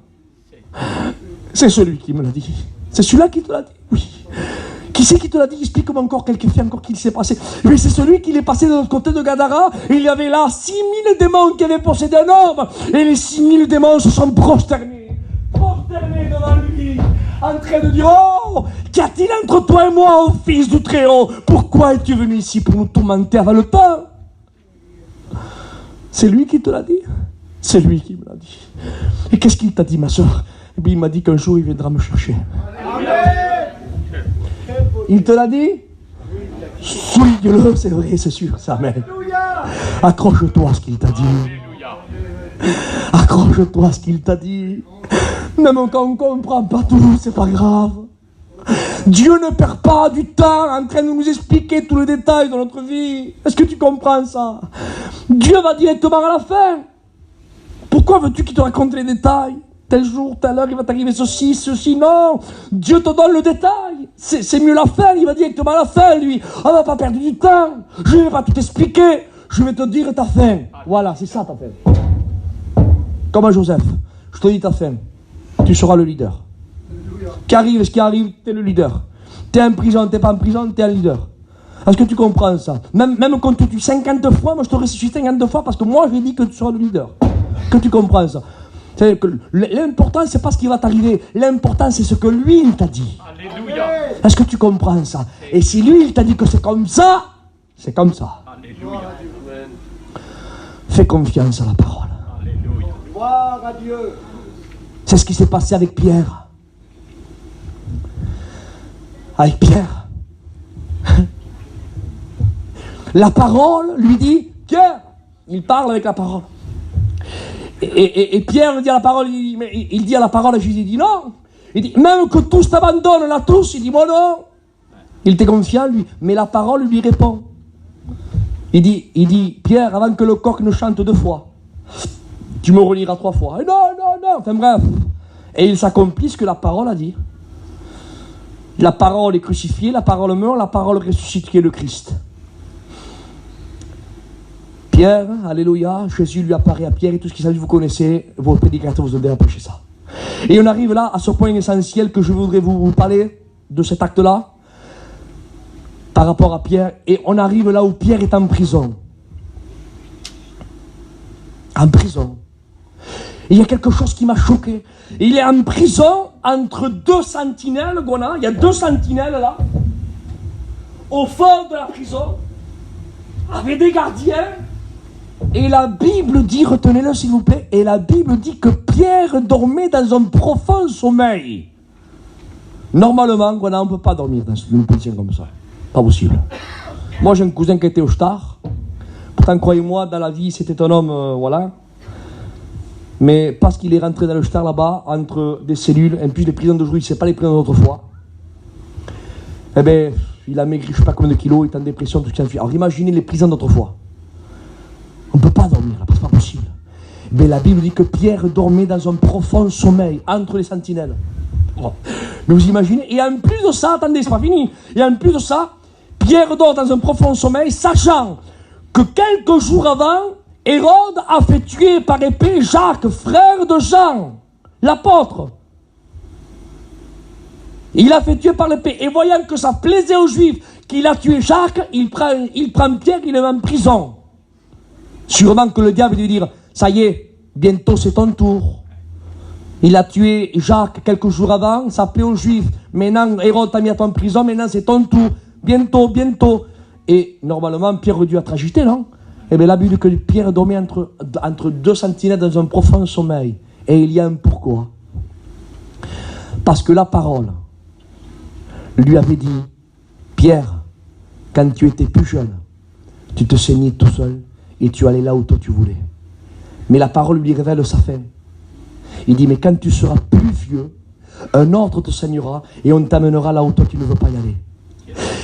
C'est celui qui me l'a dit. C'est celui-là qui te l'a dit? Oui. Qui c'est qui te l'a dit? Explique-moi encore quelques faits encore qu'il s'est passé. Mais c'est celui qui est passé de l'autre côté de Gadara. Il y avait là 6000 démons qui avaient possédé un homme. Et les 6000 démons se sont prosternés devant lui, en train de dire, oh, qu'y a-t-il entre toi et moi, ô fils du Très-Haut? Pourquoi es-tu venu ici pour nous tourmenter avant le temps? C'est lui qui te l'a dit? C'est lui qui me l'a dit. Et qu'est-ce qu'il t'a dit, ma soeur? Eh bien, il m'a dit qu'un jour il viendra me chercher. Il te l'a dit? Souligne-le, c'est vrai, c'est sûr, c'est amen. Accroche-toi à ce qu'il t'a dit. Accroche-toi à ce qu'il t'a dit. Même quand on ne comprend pas tout, c'est pas grave. Dieu ne perd pas du temps en train de nous expliquer tous les détails de notre vie. Est-ce que tu comprends ça? Dieu va directement à la fin. Pourquoi veux-tu qu'il te raconte les détails? Tel jour, telle heure, il va t'arriver ceci, non. Dieu te donne le détail. C'est mieux la fin, il va directement à la fin, lui. On va pas perdre du temps. Je ne vais pas tout expliquer. Je vais te dire ta fin. Voilà, c'est ça ta fin. Comme à Joseph. Je te dis ta fin. Tu seras le leader. Qu'arrive ce qui arrive, t'es le leader. T'es en prison, t'es pas en prison, t'es un leader. Est-ce que tu comprends ça? Même quand tu tues 50 fois, moi je te ressuscite 50 fois parce que moi j'ai dit que tu seras le leader. Que tu comprends ça? C'est que l'important c'est pas ce qui va t'arriver, l'important c'est ce que lui il t'a dit. Alléluia. Est-ce que tu comprends ça? Et si lui il t'a dit que c'est comme ça, c'est comme ça. Alléluia. Fais confiance à la parole. Alléluia. Gloire à Dieu. C'est ce qui s'est passé avec Pierre. Avec Pierre. La parole lui dit, Pierre, il parle avec la parole. Et Pierre dit à la parole, il dit à la parole, Jésus dit non. Il dit, même que tous t'abandonnent là tous, il dit moi non. Il était confiant lui, mais la parole lui répond. Il dit, Pierre, avant que le coq ne chante 2 fois, tu me reliras 3 fois. Et non, enfin bref. Et il s'accomplit ce que la parole a dit. La parole est crucifiée, la parole meurt, la parole ressuscite qui est le Christ. Pierre, alléluia, Jésus lui apparaît à Pierre et tout ce qu'il s'agit, vous connaissez, vos prédicateurs vous ont déjà prêché ça. Et on arrive là à ce point essentiel que je voudrais vous parler de cet acte-là, par rapport à Pierre, et on arrive là où Pierre est en prison. En prison. Et il y a quelque chose qui m'a choqué. Il est en prison entre 2 sentinelles, Gona. Il y a 2 sentinelles là, au fond de la prison, avec des gardiens. Et la Bible dit, retenez-le s'il vous plaît, et la Bible dit que Pierre dormait dans un profond sommeil. Normalement, Gona, on ne peut pas dormir dans une position comme ça. Pas possible. Moi, j'ai un cousin qui était au Star. Pourtant, croyez-moi, dans la vie, c'était un homme, voilà. Mais parce qu'il est rentré dans le Star là-bas, entre des cellules, et puis les prisons d'aujourd'hui, c'est pas les prisons d'autrefois. Eh bien, il a maigri je sais pas combien de kilos, il est en dépression, tout ce qui s'ensuit. Alors imaginez les prisons d'autrefois. On ne peut pas dormir là, c'est pas possible. Mais la Bible dit que Pierre dormait dans un profond sommeil, entre les sentinelles. Oh. Mais vous imaginez, et en plus de ça, attendez, c'est pas fini, et en plus de ça, Pierre dort dans un profond sommeil, sachant que quelques jours avant, Hérode a fait tuer par épée Jacques, frère de Jean, l'apôtre. Il a fait tuer par l'épée. Et voyant que ça plaisait aux Juifs qu'il a tué Jacques, il prend Pierre, il le met en prison. Sûrement que le diable lui dit, ça y est, bientôt c'est ton tour. Il a tué Jacques quelques jours avant, ça plaît aux Juifs. Maintenant, Hérode t'a mis à ton prison, maintenant c'est ton tour. Bientôt. Et normalement, Pierre aurait dû être agité, non? Eh bien, la Bible dit que Pierre dormait entre 2 sentinelles dans un profond sommeil. Et il y a un pourquoi. Parce que la parole lui avait dit, Pierre, quand tu étais plus jeune, tu te saignais tout seul et tu allais là où toi tu voulais. Mais la parole lui révèle sa fin. Il dit, mais quand tu seras plus vieux, un autre te saignera et on t'amènera là où toi tu ne veux pas y aller.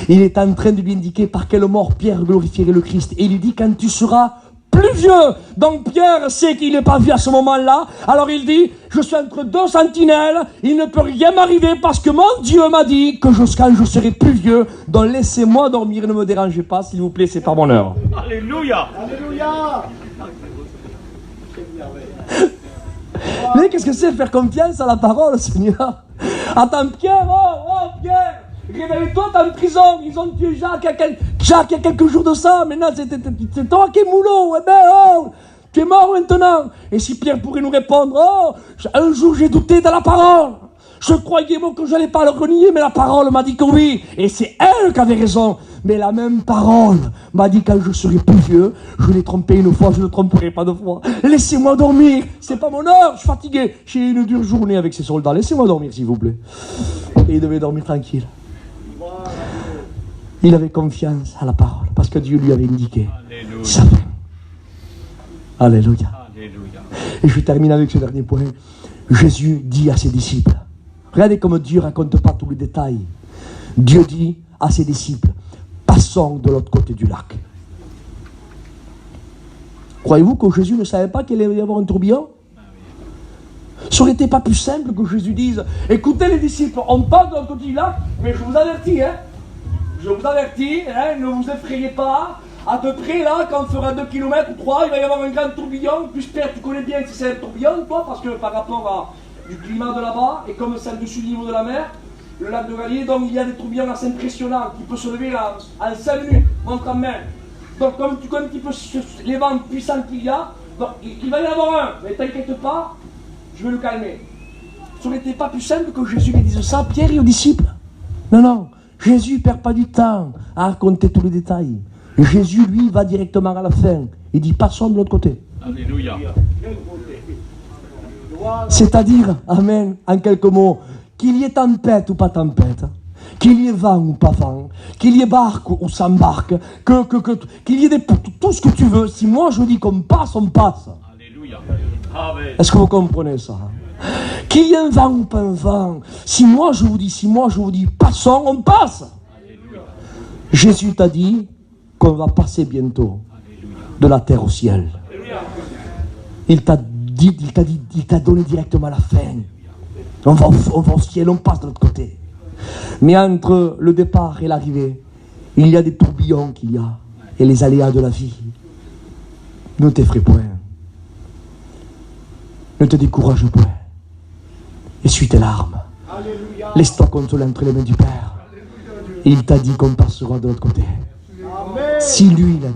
Il est en train de lui indiquer par quelle mort Pierre glorifierait le Christ. Et il lui dit, quand tu seras plus vieux. Donc Pierre sait qu'il n'est pas vieux à ce moment-là. Alors il dit, je suis entre 2 sentinelles, il ne peut rien m'arriver parce que mon Dieu m'a dit que quand je serai plus vieux, donc laissez-moi dormir, ne me dérangez pas, s'il vous plaît, c'est pas mon heure. Alléluia. Alléluia. Mais qu'est-ce que c'est faire confiance à la parole, Seigneur? Attends, Pierre, oh Pierre, réveille-toi, t'es en prison, ils ont tué Jacques il y a quelques jours de ça, maintenant c'est toi qui es moulot, eh ben, tu es mort maintenant. Et si Pierre pourrait nous répondre, un jour j'ai douté de la parole, je croyais bon que je n'allais pas le renier, mais la parole m'a dit que oui, et c'est elle qui avait raison. Mais la même parole m'a dit quand je serai plus vieux, je l'ai trompé une fois, je ne le tromperai pas 2 fois. Laissez-moi dormir, c'est pas mon heure, je suis fatigué. J'ai eu une dure journée avec ces soldats, laissez-moi dormir s'il vous plaît. Et il devait dormir tranquille. Il avait confiance à la parole, parce que Dieu lui avait indiqué sa fin. Alléluia. Alléluia. Et je termine avec ce dernier point. Jésus dit à ses disciples, regardez comme Dieu ne raconte pas tous les détails. Dieu dit à ses disciples, passons de l'autre côté du lac. Croyez-vous que Jésus ne savait pas qu'il allait y avoir un tourbillon? Ça aurait été pas plus simple que Jésus dise, écoutez les disciples, on passe de l'autre côté du lac, mais je vous avertis, ne vous effrayez pas, à peu près là, quand on fera 2 km ou 3, il va y avoir un grand tourbillon. Plus Pierre, tu connais bien si c'est un tourbillon, toi, parce que par rapport au climat de là-bas, et comme c'est au-dessus du niveau de la mer, le lac de Galilée, donc il y a des tourbillons assez impressionnants qui peuvent se lever là, en 5 minutes, montre en main. Donc comme tu connais un petit peu les vents puissants qu'il y a, donc, il va y en avoir un, mais t'inquiète pas, je vais le calmer. Ça n'aurait été pas plus simple que Jésus lui dise ça, Pierre et aux disciples. Non, non, Jésus ne perd pas du temps à raconter tous les détails. Et Jésus, lui, va directement à la fin. Il dit, passons de l'autre côté. Alléluia. C'est-à-dire, amen, en quelques mots, qu'il y ait tempête ou pas tempête, qu'il y ait vent ou pas vent, qu'il y ait barque ou sans barque, qu'il y ait tout ce que tu veux. Si moi je dis qu'on passe, on passe. Alléluia. Amen. Est-ce que vous comprenez ça? Qu'il y ait un vent ou pas un vent, si moi je vous dis passons, on passe. Alléluia. Jésus t'a dit qu'on va passer bientôt de la terre au ciel. Il t'a donné directement la fin. On va au ciel, on passe de l'autre côté. Mais entre le départ et l'arrivée, il y a des tourbillons qu'il y a, et les aléas de la vie. Ne t'effraie point. Ne te décourage point. Essuie tes larmes. Laisse-toi consoler entre les mains du Père. Il t'a dit qu'on passera de l'autre côté. Si lui l'a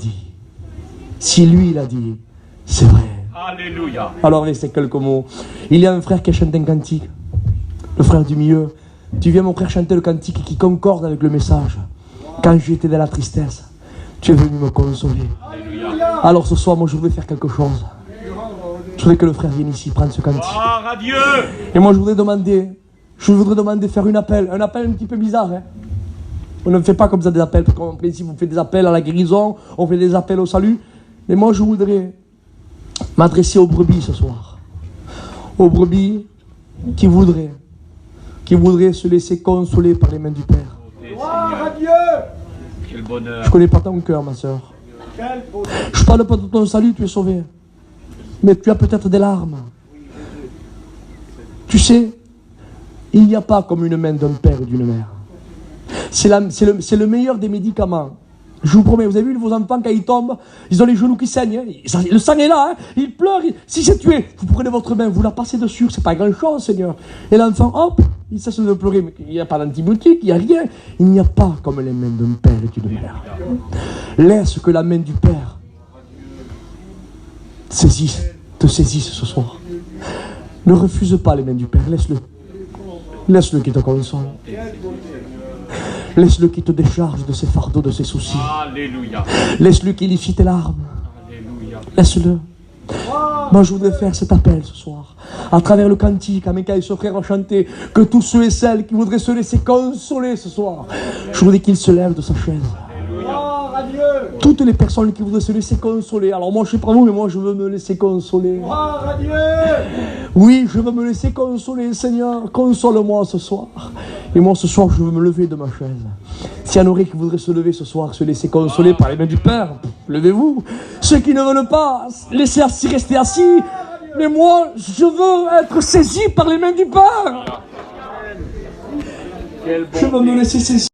dit, c'est vrai. Alléluia. Alors laissez quelques mots. Il y a un frère qui a chanté un cantique. Le frère du milieu. Tu viens, mon frère, chanter le cantique qui concorde avec le message. Quand j'étais dans la tristesse, tu es venu me consoler. Alléluia. Alors ce soir, moi, je voudrais faire quelque chose. Je voudrais que le frère vienne ici prendre ce cantique. Gloire à Dieu. Et moi, je voudrais demander de faire un appel un petit peu bizarre. Hein. On ne fait pas comme ça des appels, parce qu'en principe, on fait des appels à la guérison, on fait des appels au salut. Mais moi, je voudrais m'adresser aux brebis ce soir. Aux brebis qui voudraient se laisser consoler par les mains du Père. Gloire à Dieu. Quel bonheur. Je ne connais pas ton cœur, ma soeur. Quel beau Je ne parle pas de ton salut, tu es sauvé. Mais tu as peut-être des larmes. Tu sais, il n'y a pas comme une main d'un père et d'une mère. C'est le meilleur des médicaments. Je vous promets, vous avez vu vos enfants quand ils tombent, ils ont les genoux qui saignent, hein. Le sang est là, hein. Ils pleurent. Si c'est tué, vous prenez votre main, vous la passez dessus, c'est pas grand chose, Seigneur. Et l'enfant, hop, il cesse de pleurer, mais il n'y a pas d'antibiotique, il n'y a rien. Il n'y a pas comme les mains d'un père et d'une mère. Laisse que la main du Père te saisisse ce soir. Ne refuse pas les mains du Père, laisse-le. Laisse-le qui te console. Laisse-le qui te décharge de ses fardeaux, de ses soucis. Alléluia. Laisse-le qui lifie tes larmes. Alléluia. Laisse-le. Moi, je voudrais faire cet appel ce soir, à travers le cantique, avec et ce frère chanter, que tous ceux et celles qui voudraient se laisser consoler ce soir, je voudrais qu'ils se lèvent de sa chaise. Gloire à Dieu. Toutes les personnes qui voudraient se laisser consoler. Alors moi, je sais pas vous, mais moi, je veux me laisser consoler. Gloire à Dieu. Oui, je veux me laisser consoler, Seigneur. Console-moi ce soir. Et moi, ce soir, je veux me lever de ma chaise. S'il y en aurait qui voudraient se lever ce soir, se laisser consoler par les mains du Père, levez-vous. Ceux qui ne veulent pas, laissez rester assis. Mais moi, je veux être saisi par les mains du Père. Je veux me laisser saisir.